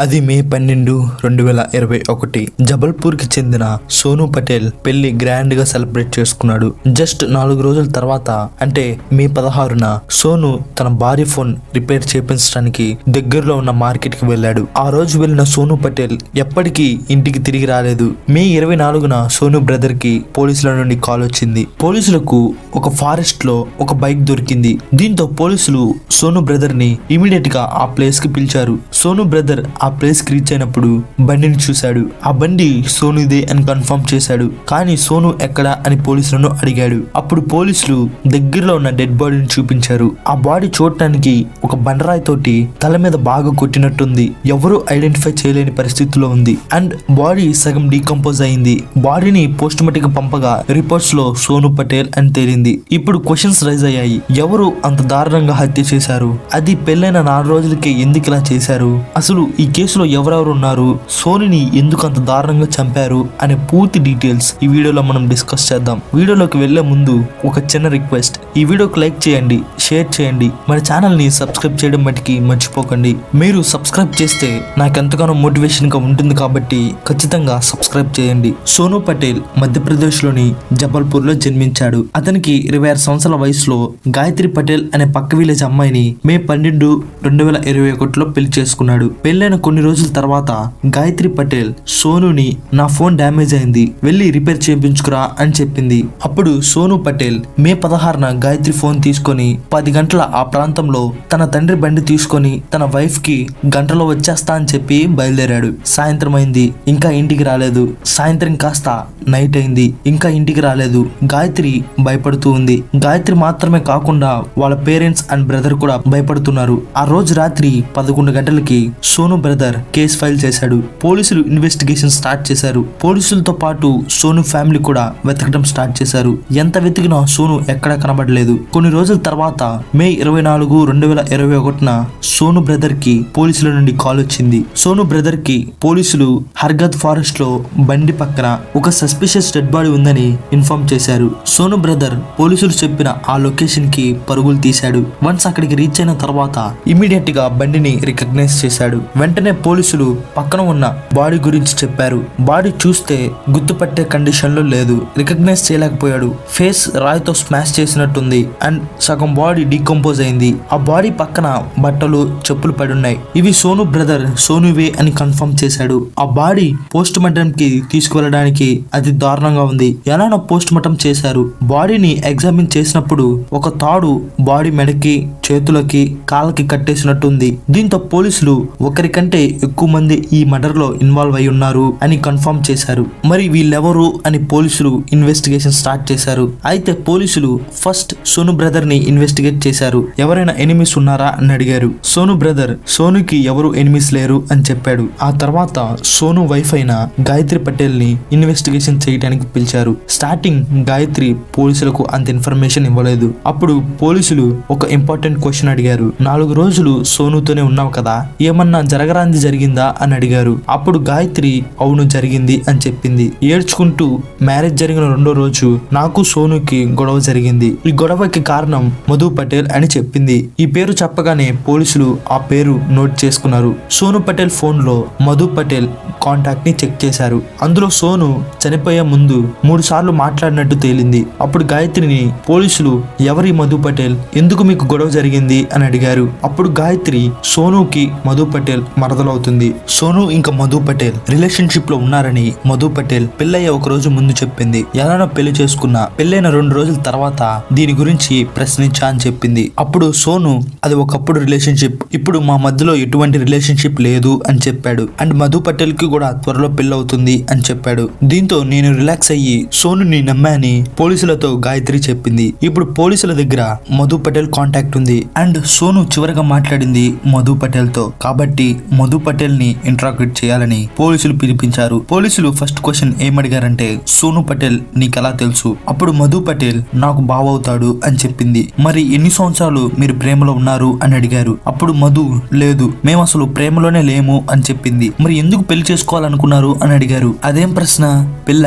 అది మే 12, 2021 జబల్పూర్ కి చెందిన సోను పటేల్ పెళ్లి గ్రాండ్ గా సెలబ్రేట్ చేసుకున్నాడు. జస్ట్ 4 రోజుల తర్వాత అంటే మే 16న సోను తన భార్య ఫోన్ రిపేర్ చేయించడానికి దగ్గరలో ఉన్న మార్కెట్ కి వెళ్ళాడు. ఆ రోజు వెళ్ళిన సోను పటేల్ ఎప్పటికీ ఇంటికి తిరిగి రాలేదు. మే 24న సోను బ్రదర్ కి పోలీసుల నుండి కాల్ వచ్చింది. పోలీసులకు ఒక ఫారెస్ట్ లో ఒక బైక్ దొరికింది. దీంతో పోలీసులు సోను బ్రదర్ ని ఇమీడియట్ గా ఆ ప్లేస్ కి పిలిచారు. సోను బ్రదర్ ఆ ప్లేస్ కి రీచ్ అయినప్పుడు బండిని చూశాడు. ఆ బండి సోనుదే అని కన్ఫర్మ్ చేశాడు. కానీ సోను ఎక్కడా అని పోలీసులను అడిగాడు. అప్పుడు పోలీసులు దగ్గరలో ఉన్న డెడ్ బాడీని చూపించారు. ఆ బాడీ చూడటానికి ఒక బండరాయి తోటి తల మీద బాగా కొట్టినట్టుంది. ఎవరూ ఐడెంటిఫై చేయలేని పరిస్థితిలో ఉంది. అండ్ బాడీ సగం డీకంపోజ్ అయింది. బాడీని పోస్ట్ మార్టం కి పంపగా రిపోర్ట్స్ లో సోను పటేల్ అని తేలింది. ఇప్పుడు క్వశ్చన్స్ రైజ్ అయ్యాయి. ఎవరు అంత దారుణంగా హత్య చేశారు? అది పెళ్ళైన 4 రోజులకే ఎందుకు ఇలా చేశారు? అసలు ఈ కేసులో ఎవరెవరు ఉన్నారు? సోనిని ఎందుకు అంత దారుణంగా చంపారు అనే పూర్తి డీటెయిల్స్ ఈ వీడియోలో మనం డిస్కస్ చేద్దాం. వీడియోలోకి వెళ్లే ముందు ఒక చిన్న రిక్వెస్ట్, ఈ వీడియోకి లైక్ చేయండి, షేర్ చేయండి, మన ఛానల్ ని సబ్స్క్రైబ్ చేయడం మటుకి మర్చిపోకండి. మీరు సబ్స్క్రైబ్ చేస్తే నాకు ఎంతగానో మోటివేషన్ గా ఉంటుంది కాబట్టి ఖచ్చితంగా సబ్స్క్రైబ్ చేయండి. సోను పటేల్ మధ్యప్రదేశ్ లోని జబల్పూర్ లో జన్మించాడు. అతనికి 26 సంవత్సరాల వయసులో గాయత్రి పటేల్ అనే పక్క విలేజ్ అమ్మాయిని మే 12, 2021లో పెళ్లి చేసుకున్నాడు. పెళ్ళైన కొన్ని రోజుల తర్వాత గాయత్రి పటేల్ సోనుని నా ఫోన్ డ్యామేజ్ అయింది, వెళ్ళి రిపేర్ చేయించుకురా అని చెప్పింది. అప్పుడు సోను పటేల్ మే 16న గాయత్రి ఫోన్ తీసుకొని 10 గంటల ఆ ప్రాంతంలో తన తండ్రి బండి తీసుకొని తన వైఫ్ కి గంటలో వచ్చేస్తా అని చెప్పి బయలుదేరాడు. సాయంత్రం అయింది, ఇంకా ఇంటికి రాలేదు. సాయంత్రం కాస్త నైట్ అయింది, ఇంకా ఇంటికి రాలేదు. గాయత్రి భయపడుతూ ఉంది. గాయత్రి మాత్రమే కాకుండా వాళ్ళ పేరెంట్స్ అండ్ బ్రదర్ కూడా భయపడుతున్నారు. ఆ రోజు రాత్రి 11 గంటలకి సోను బ్రదర్ కేసు ఫైల్ చేశాడు. పోలీసులు ఇన్వెస్టిగేషన్ స్టార్ట్ చేశారు. పోలీసులతో పాటు సోను ఫ్యామిలీ కూడా వెతకడం స్టార్ట్ చేశారు. ఎంత వెతికినా సోను ఎక్కడా కనబడలేదు. కొన్ని రోజుల తర్వాత మే 24, 2021న సోను బ్రదర్ కి పోలీసుల నుండి కాల్ వచ్చింది. సోను బ్రదర్ కి పోలీసులు హర్గద్ ఫారెస్ట్ లో బండి పక్కన ఒక సస్పిషియస్ డెడ్ బాడీ ఉందని ఇన్ఫార్మ్ చేశారు. సోను బ్రదర్ పోలీసులు చెప్పిన ఆ లొకేషన్ కి పరుగులు తీశాడు. వన్స్ అక్కడికి రీచ్ అయిన తర్వాత ఇమీడియట్ గా బండిని రికగ్నైజ్ చేశాడు. వెంటనే పోలీసులు పక్కన ఉన్న బాడీ గురించి చెప్పారు. బాడీ చూస్తే గుర్తుపట్టే కండిషన్ లో లేదు, రికగ్నైజ్ చేయలేకపోయాడు. ఫేస్ రాయితో స్మాష్ చేసినట్టుంది అండ్ సగం బాడీ డీకంపోజ్ అయింది. ఆ బాడీ పక్కన బట్టలు, చెప్పులు పడున్నాయి. ఇవి సోను బ్రదర్ సోనువే అని కన్ఫర్మ్ చేశాడు. ఆ బాడీ పోస్ట్ మార్టం కి తీసుకువెళ్ళడానికి అది దారుణంగా ఉంది. ఎలానో పోస్ట్ మార్టం చేశారు. బాడీని ఎగ్జామిన్ చేసినప్పుడు ఒక తాడు బాడీ మెడకి, చేతులకి, కాళ్ళకి కట్టేసినట్టుంది. దీంతో పోలీసులు ఒకరికంటే ఎక్కువ మంది ఈ మర్డర్ లో ఇన్వాల్వ్ అయి ఉన్నారు అని కన్ఫర్మ్ చేశారు. మరి వీళ్ళెవరు అని పోలీసులు ఇన్వెస్టిగేషన్ స్టార్ట్ చేశారు. అయితే పోలీసులు ఫస్ట్ సోను బ్రదర్ ని ఇన్వెస్టిగేట్ చేశారు. ఎవరైనా ఎనిమిస్ ఉన్నారా అని అడిగారు. సోను బ్రదర్ సోనుకి ఎవరు ఎనిమిస్ లేరు అని చెప్పాడు. ఆ తర్వాత సోను వైఫ్ అయిన గాయత్రి పటేల్ ని ఇన్వెస్టిగేషన్ చేయడానికి పిలిచారు. స్టార్టింగ్ గాయత్రి పోలీసులకు అంత ఇన్ఫర్మేషన్ ఇవ్వలేదు. అప్పుడు పోలీసులు ఒక ఇంపార్టెంట్ క్వశ్చన్ అడిగారు. 4 రోజులు సోనుతోనే ఉన్నావు కదా, ఏమన్నా జరగరాంది జరిగిందా అని అడిగారు. అప్పుడు గాయత్రి అవును జరిగింది అని చెప్పింది. ఏడ్చుకుంటూ మ్యారేజ్ జరిగిన 2వ రోజు నాకు సోనుకి గొడవ జరిగింది. ఈ గొడవకి కారణం మధు పటేల్ అని చెప్పింది. ఈ పేరు చెప్పగానే పోలీసులు ఆ పేరు నోట్ చేసుకున్నారు. సోను పటేల్ ఫోన్ లో మధు పటేల్ కాంటాక్ట్ ని చెక్ చేశారు. అందులో సోను చనిపోయే ముందు 3 సార్లు మాట్లాడినట్టు తేలింది. అప్పుడు గాయత్రిని పోలీసులు ఎవరి మధు పటేల్, ఎందుకు మీకు గొడవ జరిగింది అని అడిగారు. అప్పుడు గాయత్రి సోనుకి మధు పటేల్ మరదలవుతుంది. సోను ఇంకా మధు పటేల్ రిలేషన్షిప్ లో ఉన్నారని మధు పటేల్ పెళ్ళయ్యే 1 రోజు ముందు చెప్పింది. ఎలానో పెళ్లి చేసుకున్నా, పెళ్ళైన 2 రోజుల తర్వాత దీని గురించి ప్రశ్నించా అని చెప్పింది. అప్పుడు సోను అది ఒకప్పుడు రిలేషన్షిప్, ఇప్పుడు మా మధ్యలో ఎటువంటి రిలేషన్షిప్ లేదు అని చెప్పాడు. అండ్ మధు పటేల్ కి కూడా త్వరలో పెళ్ళవుతుంది అని చెప్పాడు. దీంతో నేను రిలాక్స్ అయ్యి సోనుని నమ్మాని పోలీసులతో గాయత్రి చెప్పింది. ఇప్పుడు పోలీసుల దగ్గర మధు పటేల్ కాంటాక్ట్ ఉంది అండ్ సోను చివరిగా మాట్లాడింది మధు పటేల్ తో. కాబట్టి మధు పటేల్ ని ఇంట్రాగేట్ చేయాలని పోలీసులు పిలిపించారు. పోలీసులు ఫస్ట్ క్వశ్చన్ ఏమడిగారంటే, సోను పటేల్ నీకెలా తెలుసు? అప్పుడు మధు పటేల్ నాకు బావవుతాడు అని చెప్పింది. మరి ఎన్ని సంవత్సరాలు మీరు ప్రేమలో ఉన్నారు అని అడిగారు. అప్పుడు మధు లేదు, మేము అసలు ప్రేమలోనే లేము అని చెప్పింది. మరి ఎందుకు పెళ్లి చేసుకోవాలనుకున్నారు అని అడిగారు. అదేం ప్రశ్న, పెళ్ళ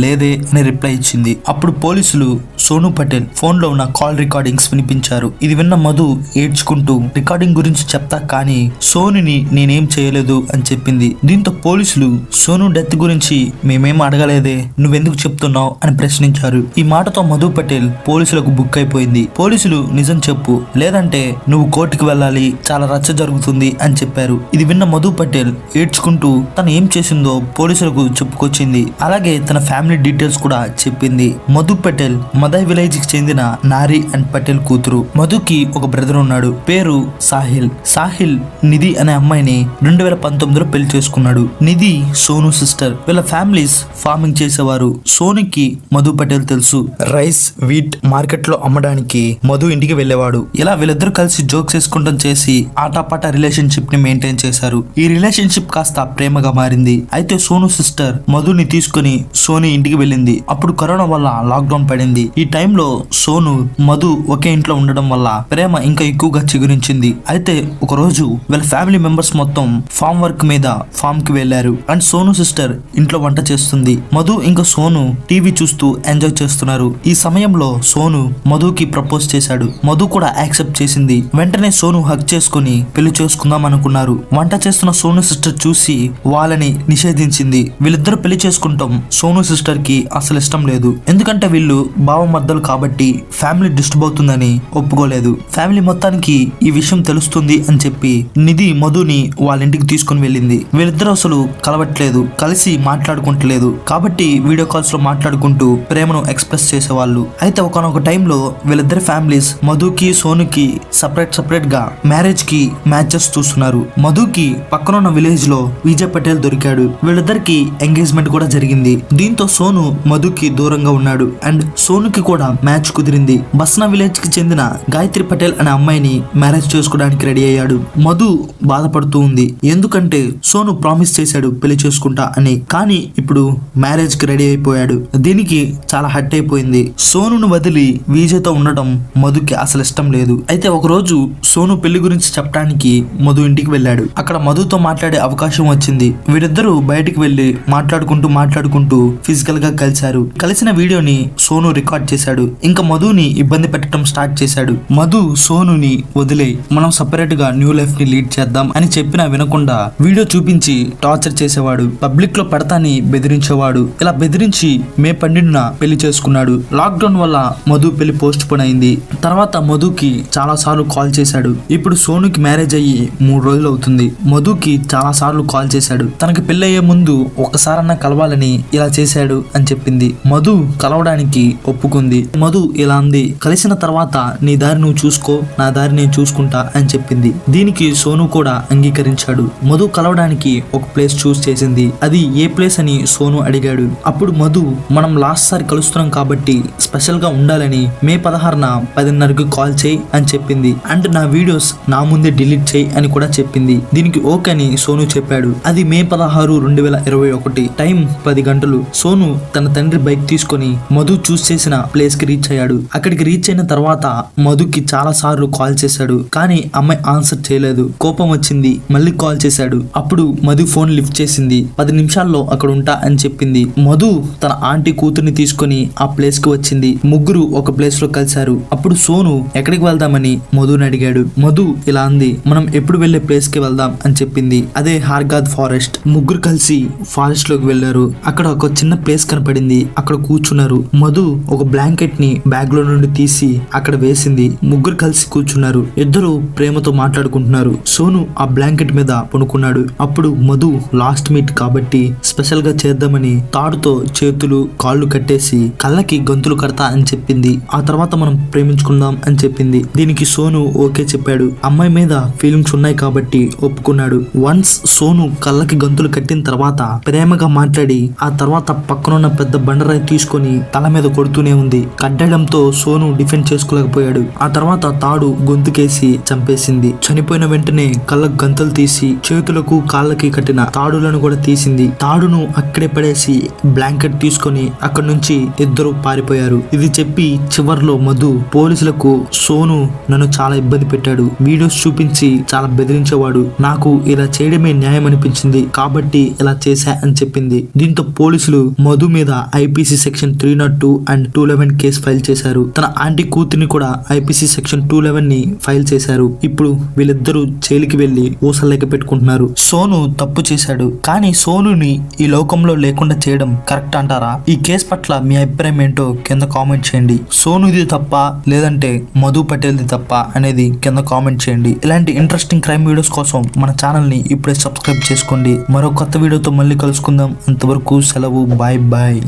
లేదే అని రిప్లై ఇచ్చింది. అప్పుడు పోలీసులు సోను పటేల్ ఫోన్ లో ఉన్న కాల్ రికార్డింగ్స్ వినిపించారు. ఇది విన్న మధు ఏడ్చుకుంటూ రికార్డింగ్ గురించి చెప్తా కానీ సోనుని నేనేం చేయలేదు అని చెప్పింది. దీంతో పోలీసులు సోను డెత్ గురించి మేమేం అడగలేదే, నువ్వెందుకు చెప్తున్నావు అని ప్రశ్నించారు. ఈ మాటతో మధు పటేల్ పోలీసులకు బుక్ అయిపోయింది. పోలీసులు నిజం చెప్పు లేదంటే నువ్వు కోర్టుకు వెళ్ళాలి, చాలా రచ్చ జరుగుతుంది అని చెప్పారు. ఇది విన్న మధు పటేల్ ఏడ్చుకుంటూ తను ఏం చేసిందో పోలీసులకు చెప్పుకొచ్చింది. అలాగే తన ఫ్యామిలీ డీటెయిల్స్ కూడా చెప్పింది. మధు పటేల్ మదయ్ విలేజ్ కి చెందిన నారి అండ్ పటేల్ కూతురు. మధుకి ఒక బ్రదర్ ఉన్నాడు, పేరు సాహిల్. సాహిల్ నిధి అనే అమ్మాయిని 2019లో పెళ్లి చేసుకున్నాడు. నిధి సోను సిస్టర్. వీళ్ళ ఫ్యామిలీస్ ఫార్మింగ్ చేసేవారు. సోనుకి మధు పటేల్ తెలుసు. రైస్ వీట్ మార్కెట్ లో అమ్మడానికి మధు ఇంటికి వెళ్లేవాడు. ఇలా వీళ్ళిద్దరు కలిసి జోక్స్ వేసుకుంటాం చేసి ఆటాపాట రిలేషన్షిప్ ని మెయింటైన్ చేశారు. ఈ రిలేషన్షిప్ కాస్త ప్రేమగా మారింది. అయితే సోను సిస్టర్ మధుని తీసుకుని సోని ఇంటికి వెళ్ళింది. అప్పుడు కరోనా వల్ల లాక్డౌన్ పడింది. ఈ టైంలో సోను మధు ఒకే ఇంట్లో ఉండడం వల్ల ప్రేమ ఇంకా ఎక్కువగా చిగురించింది. అయితే ఒక రోజు వీళ్ళ ఫ్యామిలీ మెంబర్స్ మొత్తం ఫామ్ వర్క్ మీద ఫామ్ కి వెళ్లారు. అండ్ సోను సిస్టర్ ఇంట్లో వంట చేస్తుంది. మధు ఇంకా సోను టీవీ చూస్తూ ఎంజాయ్ చేస్తున్నారు. ఈ సమయంలో సోను మధుకి ప్రపోజ్ చేశాడు. మధు కూడా యాక్సెప్ట్ చేసింది. వెంటనే సోను హక్ చేసుకుని పెళ్లి చేసుకుందాం అనుకున్నారు. వంట చేస్తున్న సోను సిస్టర్ చూసి వాళ్ళని నిషేధించింది. వీళ్ళిద్దరు పెళ్లి చేసుకుంటాం సోను సిస్టర్ కి అసలు ఇష్టం లేదు. ఎందుకంటే వీళ్ళు బావమర్దలు కాబట్టి ఫ్యామిలీ డిస్టర్బ్ అవుతుందని ఒప్పుకోలేదు. ఫ్యామిలీ మొత్తానికి ఈ విషయం తెలుస్తుంది అని చెప్పి నిధి మధుని వాళ్ళ ఇంటికి తీసుకుని వెళ్ళింది. వీళ్ళిద్దరు అసలు కలవట్లేదు, కలిసి మాట్లాడుకుంటలేదు. కాబట్టి వీడియో కాల్స్ లో మాట్లాడుకుంటూ ప్రేమను ఎక్స్ప్రెస్ చేసేవాళ్ళు. అయితే ఒకనొక టైంలో వీళ్ళిద్దరు ఫ్యామిలీస్ మధుకి సోనుకి సపరేట్ గా మ్యారేజ్ కి మ్యాచెస్ చూస్తున్నారు. మధుకి పక్కనున్న విలేజ్ లో విజయ్ పటేల్ దొరికాడు. వీళ్ళిద్దరికి ఎంగేజ్మెంట్ కూడా జరిగింది. దీంతో సోను మధుకి దూరంగా ఉన్నాడు. అండ్ సోనుకి కూడా మ్యాచ్ కుదిరింది. బస్నా విలేజ్ కి చెందిన గాయత్రి పటేల్ అనే అమ్మాయిని మ్యారేజ్ చేసుకోవడానికి రెడీ అయ్యాడు. మధు బాధపడుతూ ఉంది. ఎందుకంటే సోను ప్రామిస్ చేశాడు పెళ్లి చేసుకుంటా అని, కానీ ఇప్పుడు మ్యారేజ్ కి రెడీ అయిపోయాడు. దీనికి చాలా హట్ అయిపోయింది. సోనును వదిలి విజయ్ తో ఉండటం మధుకి అసలు ఇష్టం లేదు. అయితే ఒక రోజు సోను పెళ్లి గురించి చెప్పడానికి మధు ఇంటికి వెళ్ళాడు. అక్కడ మధుతో మాట్లాడే అవకాశం వచ్చింది. వీరిద్దరూ బయటికి వెళ్లి మాట్లాడుకుంటూ ఫిజికల్ గా కలిశారు. కలిసిన వీడియోని సోను రికార్డ్ చేశాడు. ఇంకా మధుని ఇబ్బంది పెట్టడం స్టార్ట్ చేశాడు. మధు సోనుని వదిలే మనం సపరేట్ గా న్యూ లైఫ్ ని లీడ్ చేద్దాం అని చెప్పినా వినకుండా వీడియో చూపించి టార్చర్ చేసేవాడు. పబ్లిక్ లో పెడతాని బెదిరించేవాడు. ఇలా బెదిరించి మే 12న పెళ్లి చేసుకున్నాడు. లాక్డౌన్ వల్ల మధు పెళ్లి పోస్ట్ పోన్ అయింది. తర్వాత మధుకి చాలా సార్లు కాల్ చేశాడు. ఇప్పుడు సోనుకి మ్యారేజ్ అయ్యి 3 రోజులు అవుతుంది. మధుకి చాలా సార్లు కాల్ చేశాడు. తనకి పెళ్ళయ్యే ముందు ఒకసారన్నా కలవాలని ఇలా చేశాడు అని చెప్పింది. మధు కలవడానికి ఒప్పుకుంది. మధు ఇలా అంది, కలిసిన తర్వాత నీ దారి నువ్వు చూసుకో, నా దారి నేను చూసుకుంటా అని చెప్పింది. దీనికి సోను కూడా అంగీకరించాడు. మధు కలవడానికి ఒక ప్లేస్ చూస్ చేసింది. అది ఏ ప్లేస్ అని సోను అడిగాడు. అప్పుడు మధు మనం లాస్ట్ సారి కలుస్తున్నాం కాబట్టి స్పెషల్ గా ఉండాలని మే 16న 10:30కి కాల్ చేయి అని చెప్పింది. అండ్ నా వీడియోస్ నా ముందే డిలీట్ చేయి అని కూడా చెప్పింది. దీనికి ఓకే అని సోను చెప్పాడు. అది మే 16, 2021 టైం 10 గంటలు. సోను తన తండ్రి బైక్ తీసుకొని మధు చూస్ చేసిన ప్లేస్ కి రీచ్ అయ్యాడు. అక్కడికి రీచ్ అయిన తర్వాత మధుకి చాలా సార్లు కాల్ చేశాడు. కానీ అమ్మాయి ఆన్సర్ చేయలేదు. కోపం వచ్చింది. మళ్ళీ కాల్ చేశాడు. అప్పుడు మధు ఫోన్ లిఫ్ట్ చేసింది. 10 నిమిషాల్లో అక్కడ ఉంటా అని చెప్పింది. మధు తన ఆంటీ కూతుర్ని తీసుకొని ఆ ప్లేస్ కి వచ్చింది. ముగ్గురు ఒక ప్లేస్ లో కలిశారు. అప్పుడు సోను ఎక్కడికి వెళ్దామని మధుని అడిగాడు. మధు ఇలా అంది, మనం ఎప్పుడు వెళ్లే ప్లేస్ కి వెళ్దాం అని చెప్పింది. అదే హార్గాద్ ఫారెస్ట్. ముగ్గురు కలిసి ఫారెస్ట్ లోకి వెళ్లారు. అక్కడ ఒక చిన్న ప్లేస్ కనపడింది. అక్కడ కూర్చున్నారు. మధు ఒక బ్లాంకెట్ ని బ్యాగ్ లో నుండి తీసి అక్కడ వేసింది. ముగ్గురు కలిసి కూర్చున్నారు. ఇద్దరు ప్రేమతో మాట్లాడుకుంటున్నారు. సోను ఆ బ్లాంకెట్ మీద పడుకున్నాడు. అప్పుడు మధు లాస్ట్ మీట్ కాబట్టి స్పెషల్ గా చేద్దామని తాడుతో చేతులు కాళ్ళు కట్టేసి కళ్ళకి గంతులు కడతా అని చెప్పింది. ఆ తర్వాత మనం ప్రేమించుకుందాం అని చెప్పింది. దీనికి సోను ఓకే చెప్పాడు. అమ్మాయి మీద ఫీలింగ్స్ ఉన్నాయి కాబట్టి ఒప్పుకున్నాడు. వన్స్ సోను కళ్ళకి గంతులు కట్టిన తర్వాత ప్రేమగా మాట్లాడి ఆ తర్వాత పక్కనున్న పెద్ద బండరాయి తీసుకొని తల మీద కొడుతూనే ఉంది. కట్టడంతో సోను డిఫెండ్ చేసుకోలేకపోయాడు. ఆ తర్వాత తాడు గొంతుకేసి చంపేసింది. చనిపోయిన వెంటనే కళ్ళకు గంతలు తీసి చేతులకు కాళ్ళకి కట్టిన తాడులను కూడా తీసింది. తాడును అక్కడే పడేసి బ్లాంకెట్ తీసుకొని అక్కడి నుంచి ఇద్దరు పారిపోయారు. ఇది చెప్పి చివర్లో మధు పోలీసులకు సోను నన్ను చాలా ఇబ్బంది పెట్టాడు, వీడియోస్ చూపించి చాలా బెదిరించేవాడు, నాకు ఇలా చేయడమే న్యాయం అనిపించింది కాబట్టి ఇలా చేశా అని చెప్పింది. దీంతో పోలీసులు మధు మీద IPC section 302 and 211 case file చేశారు. తన ఆంటీ కూతురిని కూడా ఐపీసీ సెక్షన్ 211 ని ఫైల్ చేశారు. ఇప్పుడు వీళ్ళిద్దరూ జైలుకి వెళ్లి ఊసలేక పెట్టుకుంటున్నారు. సోను తప్పు చేశాడు, కానీ సోనుని ఈ లోకంలో లేకుండా చేయడం కరెక్ట్ అంటారా? ఈ కేసు పట్ల మీ అభిప్రాయం ఏంటో కింద కామెంట్ చేయండి. సోనుది తప్ప లేదంటే మధు పటేల్ది తప్ప అనేది కింద కామెంట్ చేయండి. ఇలాంటి ఇంట్రెస్టింగ్ క్రైమ్ వీడియోస్ కోసం మన ఛానల్ ని ఇప్పుడే సబ్స్క్రైబ్ చేసుకోండి. మరో కొత్త వీడియోతో మళ్ళీ కలుసుకుందాం. అంతవరకు సెలవు. Bye bye.